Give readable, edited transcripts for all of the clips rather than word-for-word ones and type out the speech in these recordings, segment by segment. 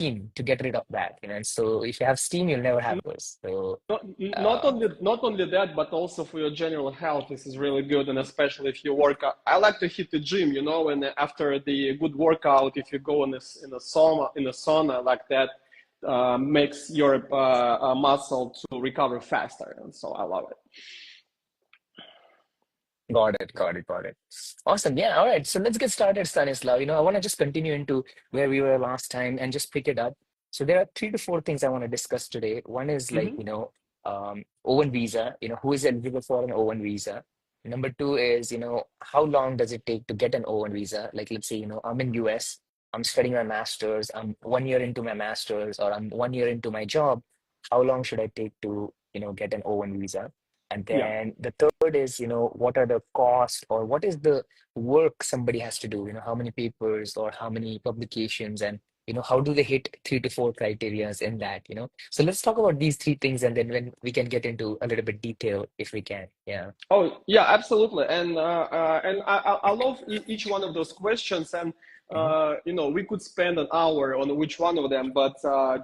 to get rid of that, and so if you have steam, you'll never have those. So uh, Not only that, but also for your general health, this is really good, and especially if you work out. I like to hit the gym, and after the good workout, if you go in a sauna like that, makes your muscle to recover faster, and so I love it. got it. Awesome. Yeah. All right. So let's get started, Stanislav. I want to just continue into where we were last time and just pick it up. So there are 3 to 4 things I want to discuss today. One is like, Hmm. O-1 visa, who is eligible for an O-1 visa. Number two is, how long does it take to get an O-1 visa? Like, let's say, I'm in US, I'm studying my master's, I'm 1 year into my master's, or I'm 1 year into my job. How long should I take to, get an O-1 visa? And Yeah. then the third is, what are the costs or what is the work somebody has to do? How many papers or how many publications and, how do they hit 3 to 4 criterias in that? So let's talk about these 3 things and then when we can get into a little bit detail if we can. Yeah. Oh, yeah, absolutely. And I love each one of those questions. And, Mhm. we could spend an hour on which one of them, but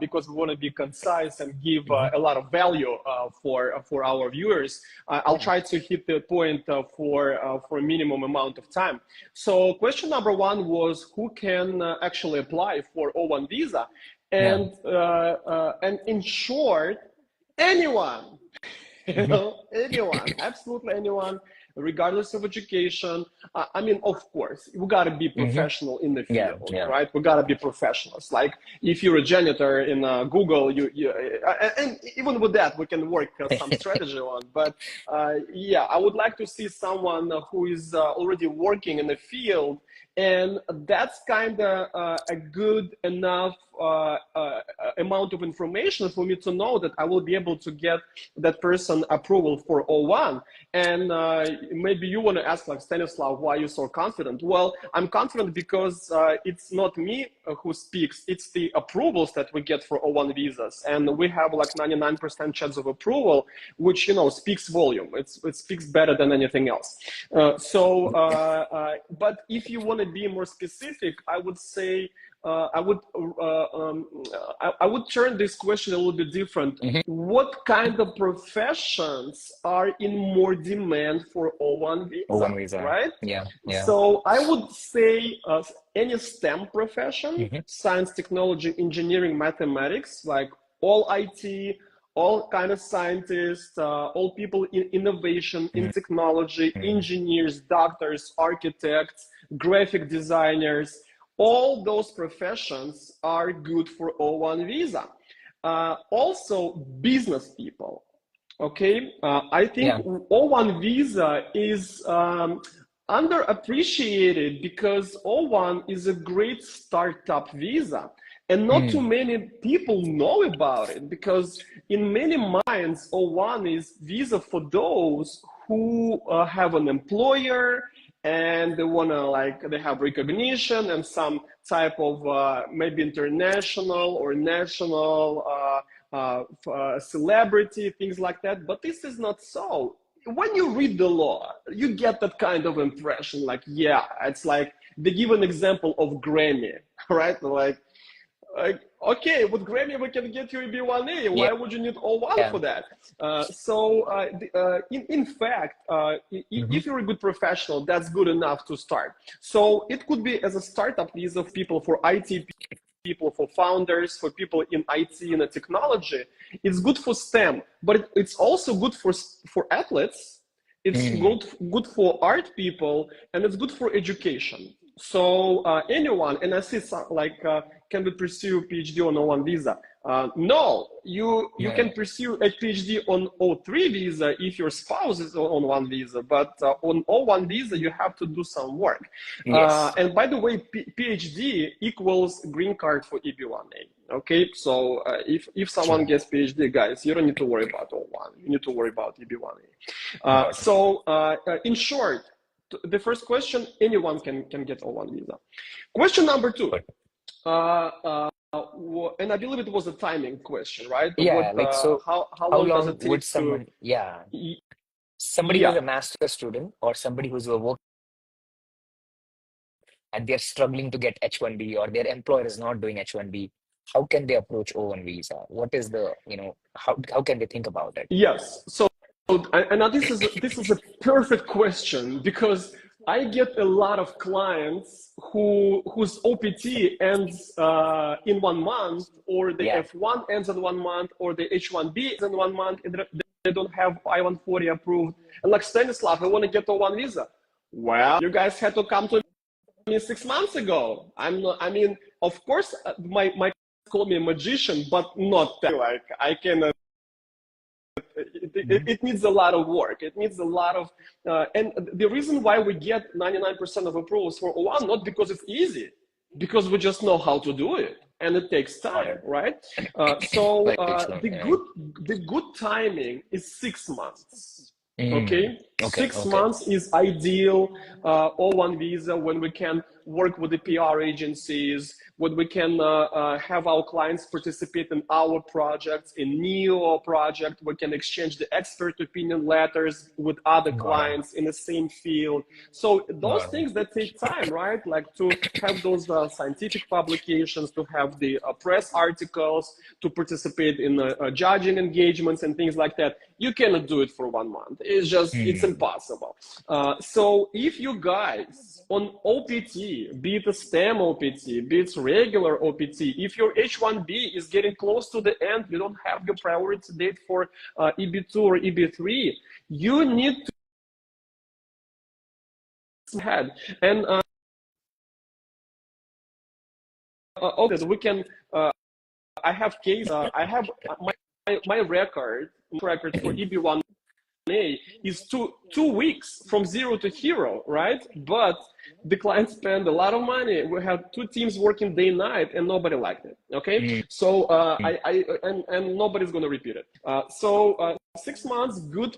because we want to be concise and give Mhm. a lot of value for our viewers, I'll Yeah. try to hit the point for a minimum amount of time. So question number one was who can actually apply for O1 visa? Yeah. And in short, anyone. Mhm. Anyone, absolutely anyone, regardless of education. I mean, of course, we got to be Mhm. professional in the Yeah. field, Yeah. right? We got to be professionals. Like if you're a janitor in Google, and even with that, we can work some strategy on. But yeah, I would like to see someone who is already working in the field, and that's kind of a good enough amount of information for me to know that I will be able to get that person approval for O1. And maybe you want to ask, like, Stanislav, why are you so confident? Well, I'm confident because it's not me who speaks, it's the approvals that we get for O1 visas. And we have like 99% chance of approval, which, speaks volume. It speaks better than anything else. But if you want to be more specific, I would say, I would I would turn this question a little bit different. Mhm. What kind of professions are in more demand for O1 visa, O-1 visa. right? Yeah. Yeah. So I would say any STEM profession, Mhm. science, technology, engineering, mathematics, like all IT, all kind of scientists, all people in innovation, in Mhm. technology, Mhm. engineers, doctors, architects, graphic designers, all those professions are good for O1 visa. Also, business people. Okay, I think Yeah. O1 visa is underappreciated because O1 is a great startup visa. And not too Mm. many people know about it because in many minds, O1 is visa for those who have an employer and they want to, like, they have recognition and some type of maybe international or national celebrity, things like that. But this is not so. When you read the law, you get that kind of impression, like, yeah, it's like they give an example of Grammy, right? Like, okay, with Grammy we can get you a B1A. Yeah. Why would you need O1 Yeah. for that? In fact, Mhm. if you're a good professional, that's good enough to start. So it could be as a startup visa of people, for IT people, for founders, for people in IT and technology. It's good for STEM, but it's also good for athletes. It's Mm. good for art people, and it's good for education. So anyone, and I see some, like, can we pursue PhD on O1 visa? No, you can No. pursue a PhD on O3 visa if your spouse is on one visa, but on O1 visa you have to do some work. Yes. And by the way, PhD equals green card for EB1A. Okay, so if someone True. gets PhD, guys, you don't need to worry about O1. You need to worry about EB1A. Got it. In short, the first question, anyone can get O1 visa. Question number two, But uh, uh, and I believe it was a timing question, right? yeah, like so How how long does long it would take to? someone, yeah, somebody who's Yeah. a master student or somebody who's a work and they're struggling to get H1B or their employer is not doing H1B. how can they approach O1 visa? What is the, how can they think about it? Yes. So, and now this is a perfect question because I get a lot of clients whose OPT ends in 1 month, or the Yeah. F1 ends in 1 month, or the H1B ends in 1 month, and they don't have I-140 approved. And like, Stanislav, I want to get O-1 visa. Well, you guys had to come to me 6 months ago. I'm not. I mean, of course, my call me a magician, but not that. Like, I can. Mhm. It needs a lot of work. It needs a lot of, and the reason why we get 99% of approvals for O1, not because it's easy, because we just know how to do it, and it takes Got time, it. right? So Like takes long. Yeah. the good timing is 6 months. Mm. Okay, Okay. six Okay. months is ideal. O1 visa, when we can work with the PR agencies, when we can have our clients participate in our projects, in NEO project, we can exchange the expert opinion letters with other Got it. clients in the same field. So those Got things that take time, right? Like to have those scientific publications, to have the press articles, to participate in judging engagements and things like that. You cannot do it for 1 month. It's it. impossible. So if you guys on OPT, be it a STEM OPT, be it regular OPT, if your H1B is getting close to the end, you don't have your priority date for EB2 or EB3, you need to head. And okay, we can, I have case, I have my record for EB1 is two weeks from zero to hero, right? But the client spent a lot of money. We had two teams working day and night, and nobody liked it. Okay, Mm. so Mm. and nobody's gonna repeat it. So 6 months, good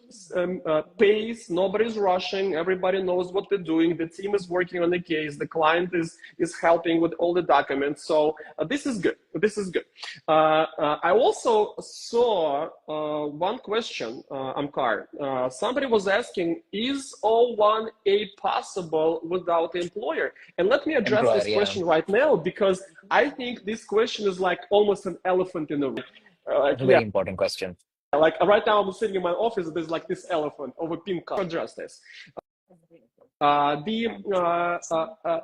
pace. Nobody's rushing. Everybody knows what they're doing. The team is working on the case. The client is helping with all the documents. So this is good. This is good. I also saw one question, Amkar. Somebody was asking, is O1A possible without the employer? And let me address Employer, this yeah. question right now, because I think this question is like almost an elephant in the room. That's a very important question. Like right now I'm sitting in my office, there's like this elephant of a pink car. Address this.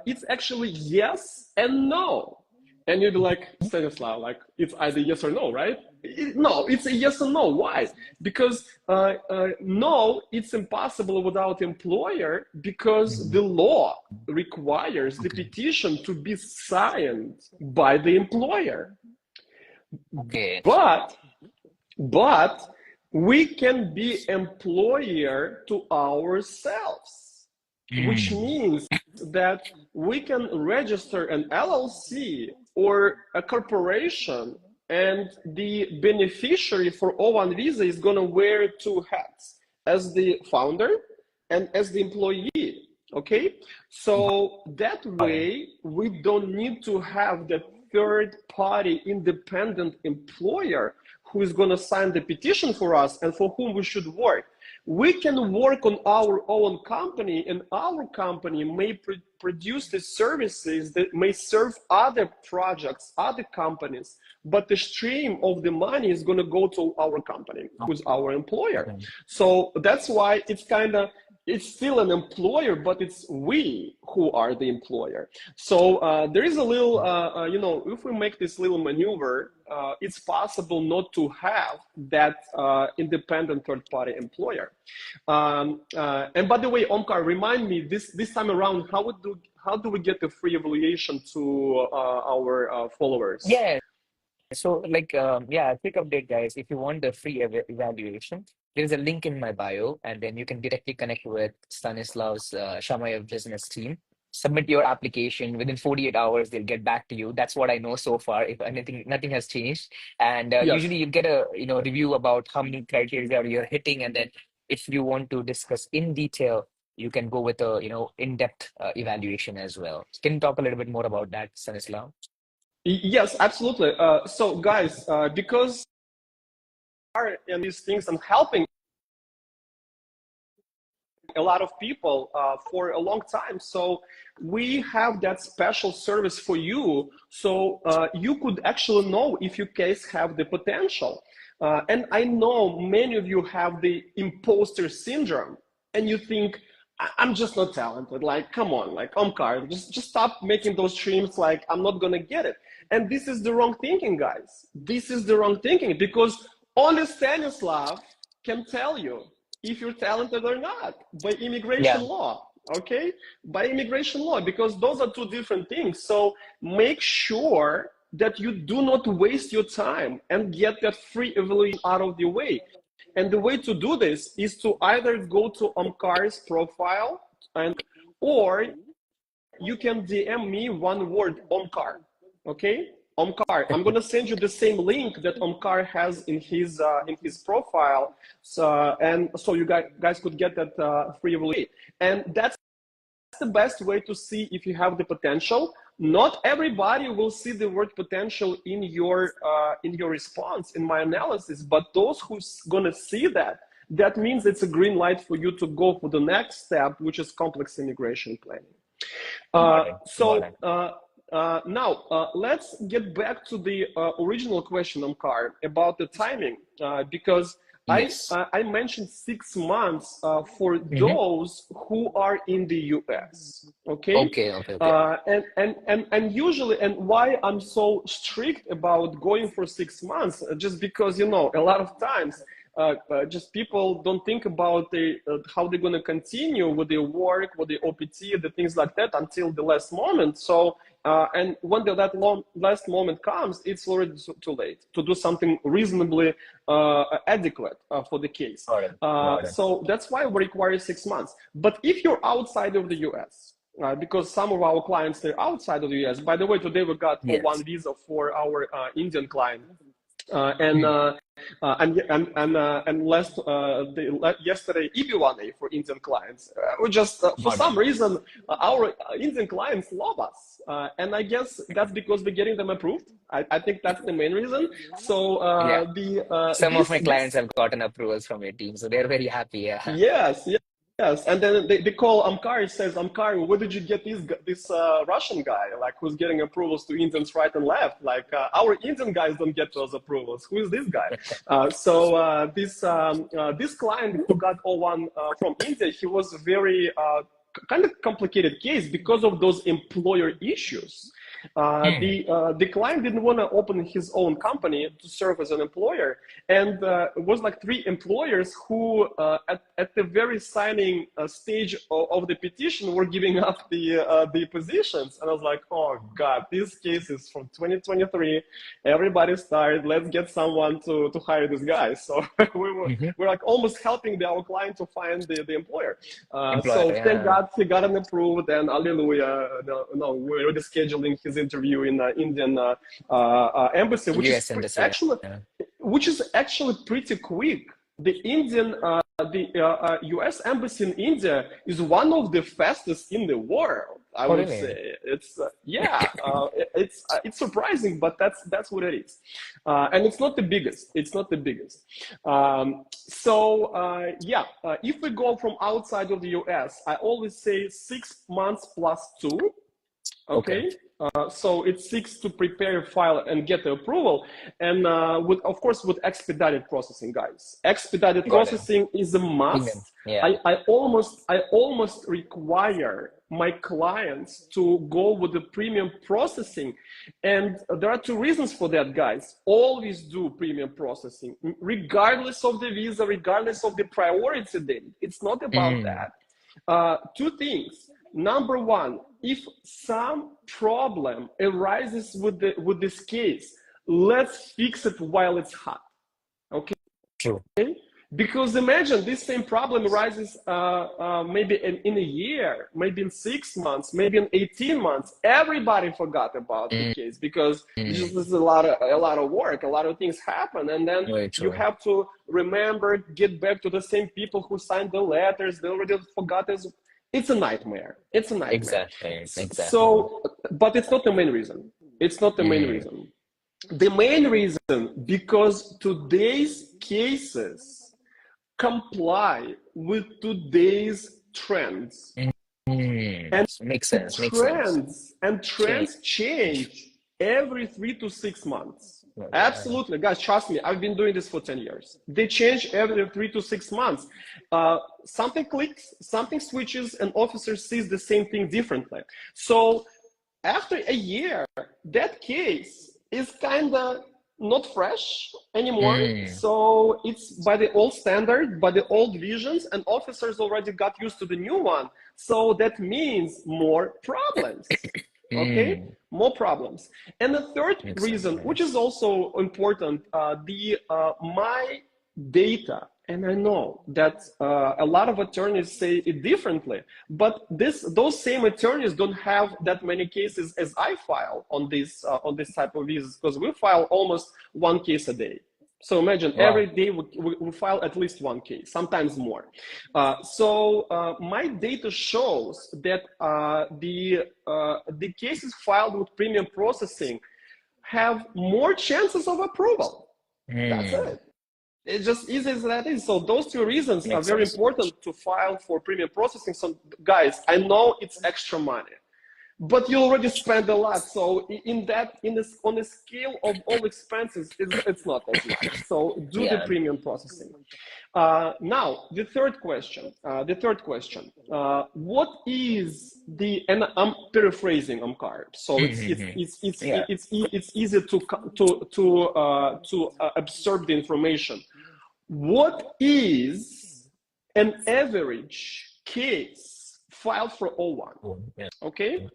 It's actually yes and no. And you'd be like, Stanislav, like it's either yes or no, right? No, it's a yes or no. Why? Because no, it's impossible without employer, because Mm. the law requires the Okay. petition to be signed by the employer. Okay. But but we can be employer to ourselves, which Mm. means that we can register an LLC or a corporation, and the beneficiary for O1 visa is going to wear two hats, as the founder and as the employee. Okay, so that Got it. way we don't need to have that third party independent employer who is going to sign the petition for us and for whom we should work. We can work on our own company, and our company may produce the services that may serve other projects, other companies, but the stream of the money is going to go to our company, who's our employer. Okay. So that's why it's still an employer, but it's we who are the employer. So there is a little, if we make this little maneuver, it's possible not to have that independent third-party employer. And by the way, Omkar, remind me this time around, how do we get the free evaluation to our followers? Yeah. So, yeah, a quick update, guys. If you want the free evaluation, there is a link in my bio, and then you can directly connect with Stanislav's Shamayev business team. Submit your application within 48 hours. They'll get back to you. That's what I know so far. If anything, nothing has changed. And Yes. usually, you get a review about how many criteria you're hitting, and then if you want to discuss in detail, you can go with a in-depth evaluation as well. Can you talk a little bit more about that, Stanislav? Yes, absolutely. So, guys, because are in these things and helping a lot of people for a long time. So we have that special service for you, so you could actually know if your case have the potential. And I know many of you have the imposter syndrome, and you think, I'm just not talented. Like, come on, like, Omkar, just stop making those streams. Like, I'm not gonna get it. And this is the wrong thinking, guys. This is the wrong thinking, because only Stanislav can tell you if you're talented or not by immigration Yeah. law. Okay, by immigration law, because those are two different things. So make sure that you do not waste your time and get that free evaluation out of the way. And the way to do this is to either go to Omkar's profile, or you can DM me one word, Omkar. Okay, Omkar. I'm gonna send you the same link that Omkar has in his profile, so you guys could get that free evaluation. And that's the best way to see if you have the potential. Not everybody will see the word potential in your response, in my analysis, but those who's gonna see that, that means it's a green light for you to go for the next step, which is complex immigration planning. Now let's get back to the original question, Omkar, about the timing, because Yes. I mentioned 6 months for those who are in the US. Okay. Okay. And usually, and why I'm so strict about going for 6 months, just because, you know, a lot of times just people don't think about how they're going to continue with their work, with the OPT, the things like that until the last moment. So, and when that last moment comes, it's already too late to do something reasonably adequate for the case. So that's why we require 6 months. But if you're outside of the US, because some of our clients, they're outside of the US. By the way, today we got O-1 visa for our Indian client. Yesterday EB1A for Indian clients. We just for some reason our Indian clients love us, and I guess that's because we're getting them approved. I think that's the main reason. So some of my clients have gotten approvals from your team, so they're very happy. Yeah. Yes, and then they call Omkar, says, Omkar, where did you get this Russian guy, like, who's getting approvals to Indians right and left? Like, our Indian guys don't get those approvals. Who is this guy? This client who got O1 from India, he was a very kind of complicated case because of those employer issues. The client didn't want to open his own company to serve as an employer, and it was like 3 employers who at the very signing stage of the petition were giving up the positions. And I was like, oh god, this case is from 2023, everybody's tired, let's get someone to hire this guy. So we're like almost helping our client to find the employer. Thank God he got an approved, and hallelujah, we're already scheduling his interview in the Indian embassy, which is actually pretty quick. The Indian, U.S. embassy in India is one of the fastest in the world. I would say it's it's surprising, but that's what it is, and it's not the biggest. It's not the biggest. If we go from outside of the U.S., I always say 6 months plus 2. Okay. So it's 6 to prepare a file and get the approval, and of course with expedited processing, guys. Expedited processing is a must. I almost require my clients to go with the premium processing, and there are 2 reasons for that, guys. Always do premium processing, regardless of the visa, regardless of the priority date. It's not about that. 2 things. Number 1, if some problem arises with this case, let's fix it while it's hot. Okay? True. Because imagine this same problem arises maybe in a year, maybe in 6 months, maybe in 18 months. Everybody forgot about the case because this is a lot of work, a lot of things happen, and then you have to remember, get back to the same people who signed the letters. They already forgot this. It's a nightmare. It's a nightmare. Exactly. So, but it's not the main reason. It's not the main reason. The main reason, because today's cases comply with today's trends. Mm. Makes sense. Makes sense. Trends change every 3 to 6 months. Yeah. Absolutely, guys, trust me, I've been doing this for 10 years. They change every 3 to 6 months. Something clicks, something switches, and officer sees the same thing differently. So after a year, that case is kind of not fresh anymore. Mm. So it's by the old standard, by the old visions, and officers already got used to the new one. So that means more problems. Okay, Mm. more problems. And the third Makes sense. reason, which is also important, my data, and I know that a lot of attorneys say it differently, but those same attorneys don't have that many cases as I file on this type of visas, because we file almost one case a day. So imagine every Wow. day we file at least one case, sometimes more. My data shows that the cases filed with premium processing have more chances of approval. That's Mm. it. It's just easy as that is. So those two reasons are Makes very sense. important to file for premium processing. So guys, I know it's extra money, but you already spend a lot. So on the scale of all expenses, it's not as much. So do the Yeah. premium processing. Now the third question. What is and I'm paraphrasing Omkar. So Yeah. it's easy to absorb the information. What is an average case filed for O-1? Oh, yeah. Okay,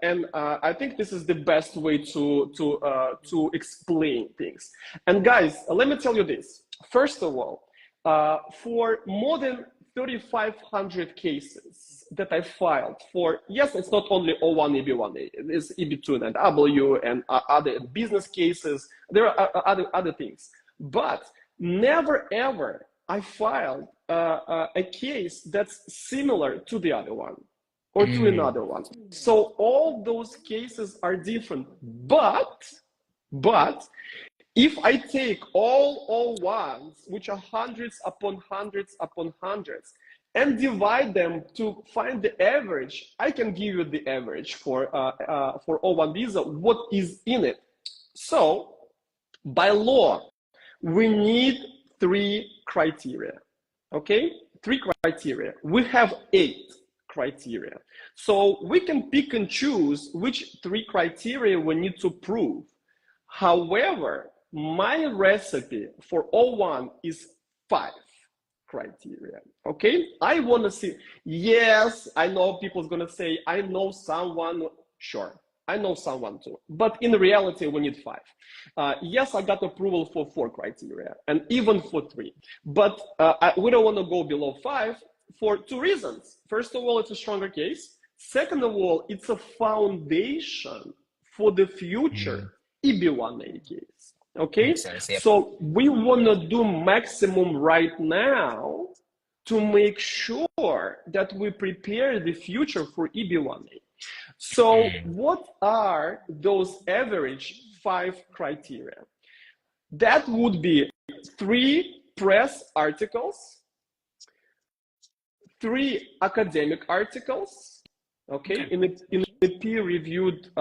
and I think this is the best way to explain things. And guys, let me tell you this. First of all, for more than 3,500 cases that I filed for, yes, it's not only O-1, EB1A, it's EB2 and W and other business cases. There are other things, but never ever I filed a case that's similar to the other one or to Mm. another one. So all those cases are different, but if I take all O-1s, which are hundreds upon hundreds upon hundreds, and divide them to find the average, I can give you the average for O-1 visa, what is in it. So by law, we need 3 criteria, okay? 3 criteria. We have 8 criteria. So we can pick and choose which 3 criteria we need to prove. However, my recipe for O-1 is 5 criteria, okay? I want to see, yes, I know people's going to say, I know someone, sure, I know someone too, but in reality, we need 5. Yes, I got approval for 4 criteria and even for 3, but we don't want to go below 5 for 2 reasons. First of all, it's a stronger case. Second of all, it's a foundation for the future EB1A case. Okay, Makes sense. Yep. so we want to do maximum right now to make sure that we prepare the future for EB1A. So what are those average 5 criteria? That would be 3 press articles, 3 academic articles, okay, in the peer-reviewed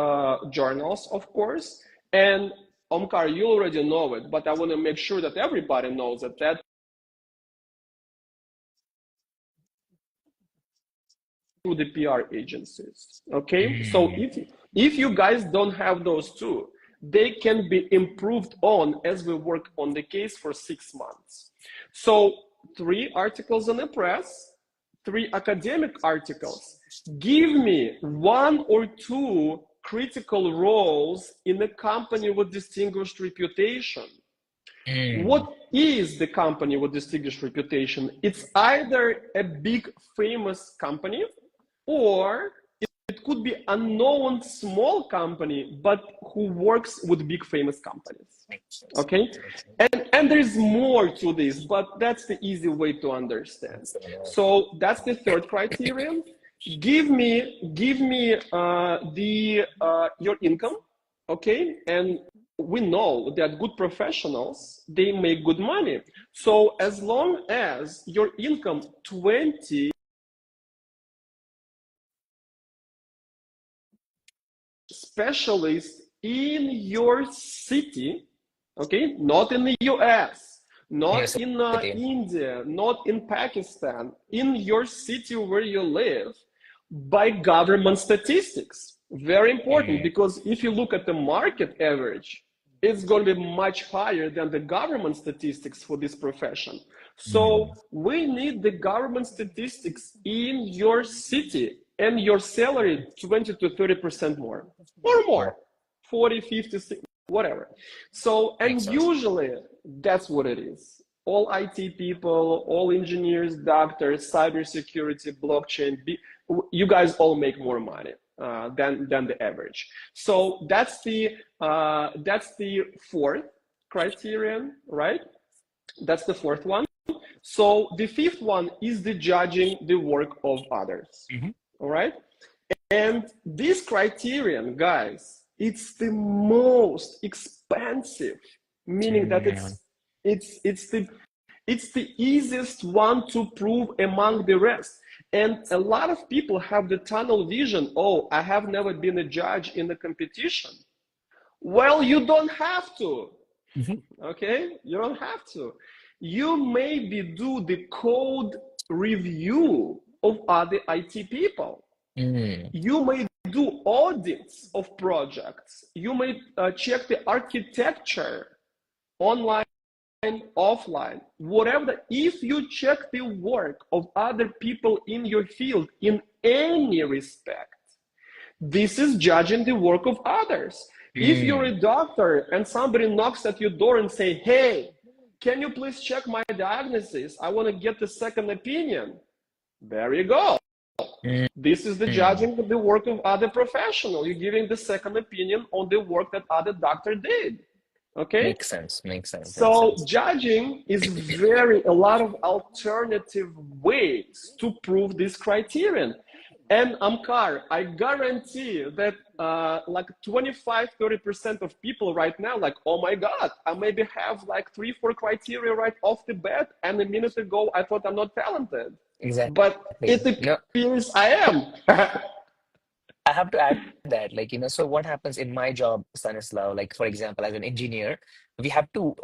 journals, of course. And Omkar, you already know it, but I want to make sure that everybody knows that through the PR agencies, okay? So if you guys don't have those 2, they can be improved on as we work on the case for 6 months. So 3 articles in the press, 3 academic articles. Give me 1 or 2 critical roles in a company with distinguished reputation. What is the company with distinguished reputation? It's either a big famous company, or it could be a known small company, but who works with big famous companies. Okay, and there's more to this, but that's the easy way to understand. So that's the third criterion. Give me your income, okay? And we know that good professionals, they make good money. So as long as your income 20 specialist in your city, okay, not in the US, not in University. India, not in Pakistan, in your city where you live, by government statistics. Very important, because if you look at the market average, it's going to be much higher than the government statistics for this profession. So we need the government statistics in your city, and your salary 20 to 30% more or more, 40, 50, whatever. So, and Makes sense. usually that's what it is. All IT people, all engineers, doctors, cybersecurity, blockchain, you guys all make more money than the average. So that's the fourth criterion, right? That's the fourth one. So the fifth one is the judging the work of others. All right. And this criterion, guys, it's the most expensive, meaning that it's the easiest one to prove among the rest. And a lot of people have the tunnel vision. Oh, I have never been a judge in a competition. Well, you don't have to. Okay, you don't have to. You maybe do the code review of other IT people. You may do audits of projects. You may check the architecture online, offline, whatever. If you check the work of other people in your field in any respect, this is judging the work of others. If you're a doctor and somebody knocks at your door and say, hey, can you please check my diagnosis? I want to get the second opinion. There you go. This is the judging the work of other professional. You're giving the second opinion on the work that other doctor did. Okay? Makes sense. So judging is a lot of alternative ways to prove this criterion. And Amkar, I guarantee that like 25-30% of people right now, like, oh my God, I maybe have like 3-4 criteria right off the bat, and a minute ago I thought I'm not talented. Exactly. But it appears I am. I have to add that, like, so what happens in my job, Stanislav, like, for example, as an engineer, we have to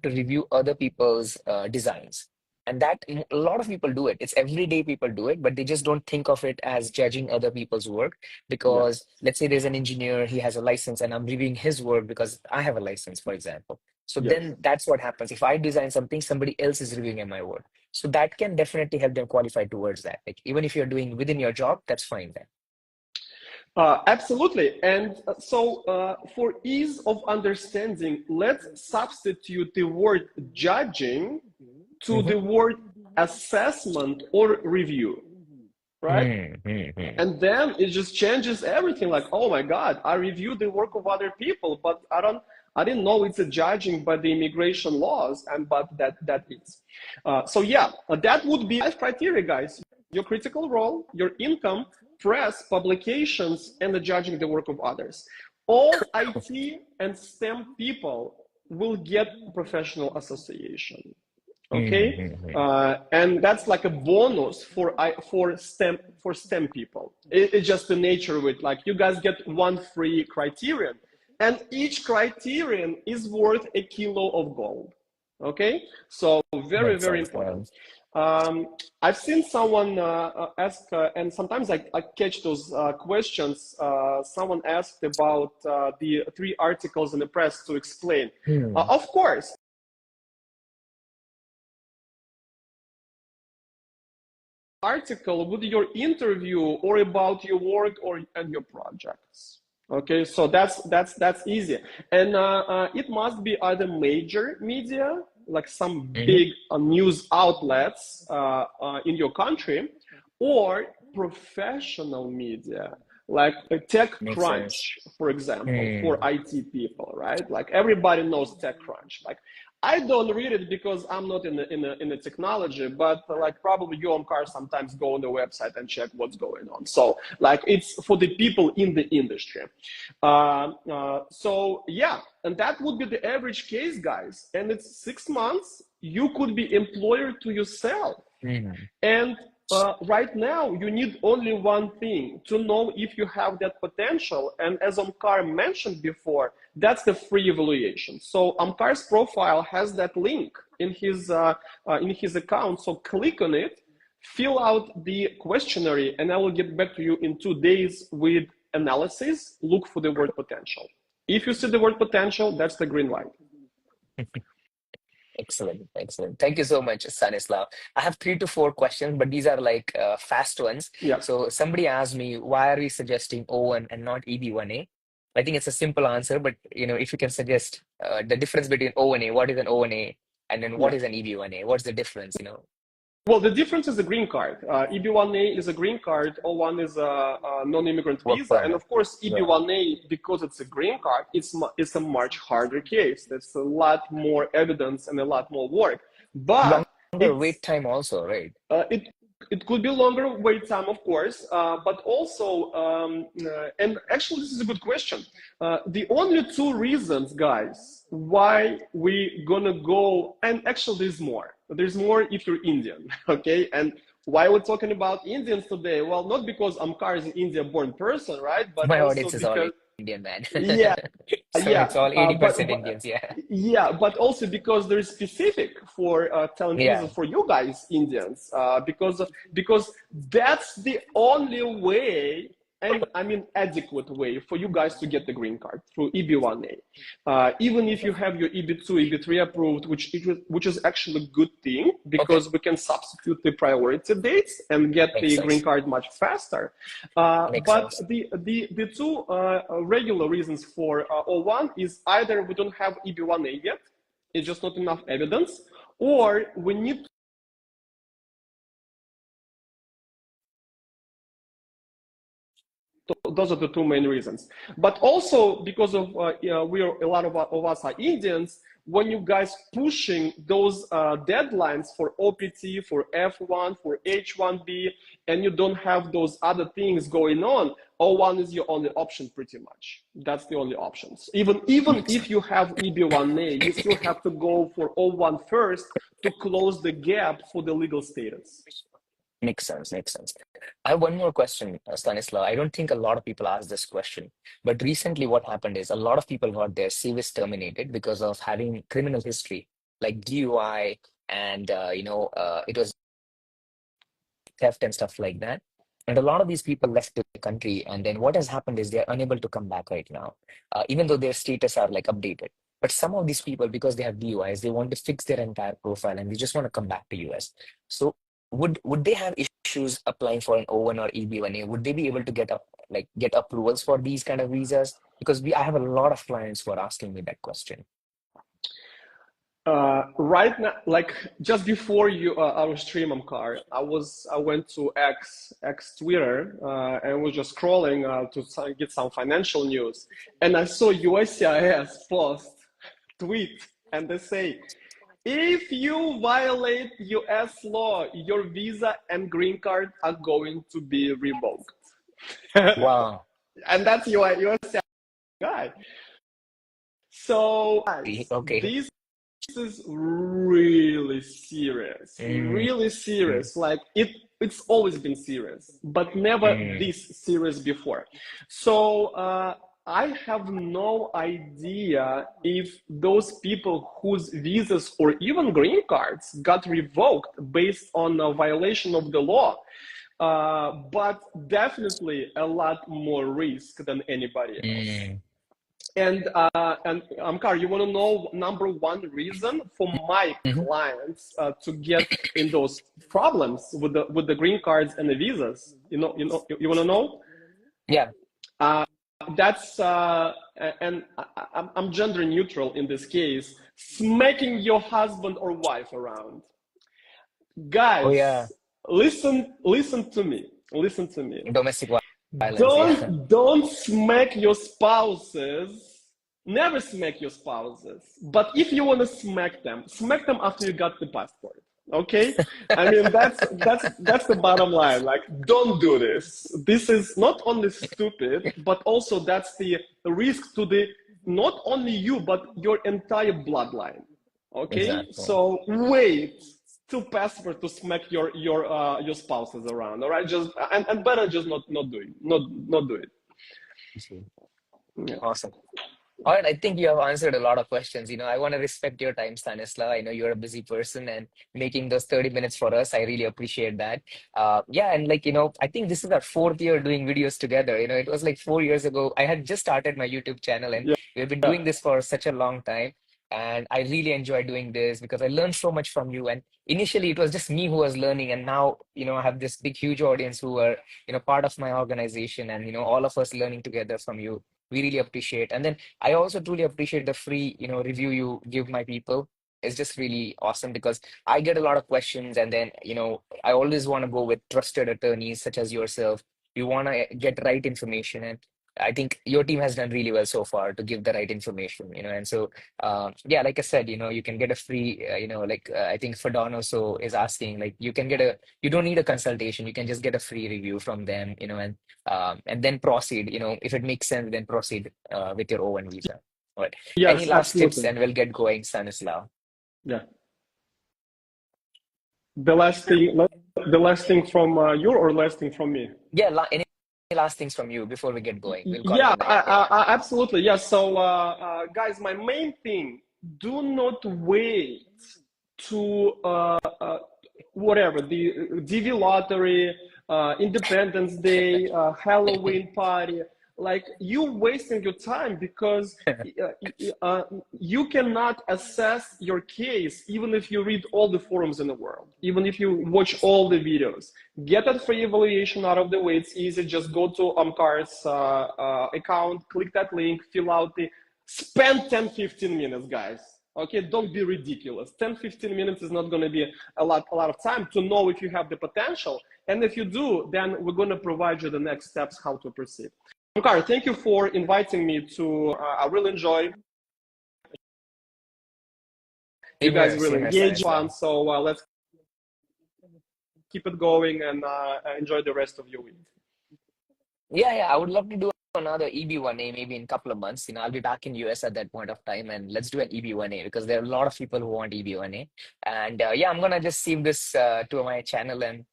review other people's designs. And that a lot of people do it. It's everyday people do it, but they just don't think of it as judging other people's work. Because let's say there's an engineer, he has a license, and I'm reviewing his work because I have a license, for example. So then that's what happens. If I design something, somebody else is reviewing my work. So that can definitely help them qualify towards that. Like, even if you're doing within your job, that's fine then. Absolutely. And so for ease of understanding, let's substitute the word judging to the word assessment or review, right? And then it just changes everything. Like, oh my God, I reviewed the work of other people, but I didn't know it's a judging by the immigration laws, but that is. So yeah, that would be 5 criteria, guys. Your critical role, your income, press, publications, and the judging the work of others. All IT and STEM people will get professional association. Okay, and that's like a bonus for STEM people. It's just the nature of it. Like, you guys get 1 free criterion, and each criterion is worth a kilo of gold. Okay, so very important. I've seen someone ask, and sometimes I catch those questions. Someone asked about the 3 articles in the press to explain. Of course. Article with your interview or about your work and your projects. Okay, so that's easy, and it must be either major media, like some big news outlets in your country, or professional media, like a TechCrunch, for example, for IT people, right? Like, everybody knows TechCrunch. Like, I don't read it because I'm not in the technology, but like, probably you, Omkar, sometimes go on the website and check what's going on. So like, it's for the people in the industry. So yeah, and that would be the average case, guys. And it's 6 months. You could be employer to yourself. And right now, you need only one thing to know if you have that potential. And as Omkar mentioned before, that's the free evaluation. So Omkar's profile has that link in his account. So click on it, fill out the questionnaire, and I will get back to you in 2 days with analysis. Look for the word potential. If you see the word potential, that's the green light. Excellent, excellent. Thank you so much, Stanislav. I have 3 to 4 questions, but these are like fast ones. Yeah. So somebody asked me, why are we suggesting O1 and not EB1A? I think it's a simple answer, but if you can suggest the difference between O1A, what is an O1A, and then what Yeah. is an EB1A? What's the difference? Well, the difference is the green card. EB1A is a green card, O1 is a non-immigrant Work visa. And permit. of course, Right. EB1A, because it's a green card, it's a much harder case. There's a lot more evidence and a lot more work. But Longer wait time also, right? it could be longer wait time, of course, but also, and actually this is a good question. The only 2 reasons, guys, why we gonna go, and actually there's more if you're Indian, okay? And why we're talking about Indians today? Well, not because Omkar is an India-born person, right? But My also audience is all because, Indian, man. yeah, So yeah, it's all 80% Indians, yeah. yeah, but also because there is specific for talent Yeah, visas for you guys, Indians, because that's the only way, and I mean adequate way for you guys to get the green card through EB1A. Even if you have your EB2, EB3 approved, which is actually a good thing because we can substitute the priority dates and get makes the green sense. card much faster. Makes But sense. the 2 regular reasons for O1 is either we don't have EB1A yet, it's just not enough evidence, or we need. Those are the 2 main reasons. But also because of a lot of us are Indians. When you guys pushing those deadlines for OPT, for F1, for H1B, and you don't have those other things going on, O1 is your only option pretty much. That's the only options. Even if you have EB1A, you still have to go for O1 first to close the gap for the legal status. Makes sense. Makes sense. I have one more question, Stanislav. I don't think a lot of people ask this question, but recently what happened is a lot of people got their CVs terminated because of having criminal history, like DUI, and it was theft and stuff like that. And a lot of these people left the country, and then what has happened is they're unable to come back right now, even though their status are like updated. But some of these people, because they have DUIs, they want to fix their entire profile and they just want to come back to US. So would they have issues applying for an O1 or EB1A? Would they be able to get approvals for these kind of visas? Because I have a lot of clients who are asking me that question. Right now, like just before our stream, Omkar, I went to X Twitter and was just scrolling to get some financial news, and I saw USCIS post tweet, and they say, if you violate US law, your visa and green card are going to be revoked. Wow. And that's USCIS guy. So Okay. this is really serious, really serious. Like it's always been serious, but never this serious before. So I have no idea if those people whose visas or even green cards got revoked based on a violation of the law, but definitely a lot more risk than anybody else. And Amkar, you want to know number 1 reason for my clients to get in those problems with the green cards and the visas? You want to know? Yeah. That's and I'm gender neutral in this case. Smacking your husband or wife around, guys. Oh yeah. Listen to me. Listen to me. Domestic violence. Yeah. Don't smack your spouses. Never smack your spouses. But if you want to smack them after you got the passport. Okay? I mean, that's the bottom line. Like, don't do this. This is not only stupid, but also that's the risk to not only you, but your entire bloodline. Okay? Exactly. So wait. too passive to smack your spouses around. All right, just and better just not do it. Yeah. Awesome. All right, I think you have answered a lot of questions. I want to respect your time, Stanislav. I know you're a busy person and making those 30 minutes for us. I really appreciate that. Yeah, and I think this is our fourth year doing videos together. It was like 4 years ago. I had just started my YouTube channel and we've been Yeah. doing this for such a long time. And I really enjoy doing this because I learned so much from you. And initially it was just me who was learning. And now, I have this big, huge audience who are, part of my organization and, all of us learning together from you. We really appreciate. And then I also truly appreciate the free, review you give my people. It's just really awesome because I get a lot of questions, and then, I always want to go with trusted attorneys such as yourself. You want to get right information, and I think your team has done really well so far to give the right information, and so yeah, like I said, you can get a free, I think Fadon also is asking, like you don't need a consultation, you can just get a free review from them, and then proceed. If it makes sense, then proceed with your O-1 visa. All right. Any Yes, last tips, absolutely. and we'll get going, Stanislav. Yeah. The last thing, the last thing from you or last thing from me? Yeah, any last things from you before we get going? We'll call it Yeah, a night. Yeah. absolutely. Yeah. So, guys, my main thing: do not wait to whatever the DV lottery, Independence Day, Halloween party. Like you wasting your time because you cannot assess your case even if you read all the forums in the world, even if you watch all the videos. Get that free evaluation out of the way. It's easy. Just go to Omkar's account, click that link, fill out spend 10-15 minutes, guys. Okay, don't be ridiculous. 10-15 minutes is not going to be a lot of time to know if you have the potential. And if you do, then we're going to provide you the next steps how to proceed. Omkar, thank you for inviting me to, I really enjoy. You guys really Same here, engage on, Stanislav. so let's keep it going and enjoy the rest of your week. Yeah, I would love to do another EB1A maybe in a couple of months. I'll be back in US at that point of time, and let's do an EB1A because there are a lot of people who want EB1A. And yeah, I'm gonna just save this to my channel, and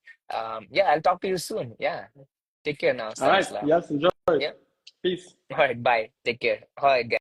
yeah, I'll talk to you soon. Yeah, take care now, All right. Stanislav. Yes, enjoy it. Yeah. Peace. All right, bye. Take care. All right, guys.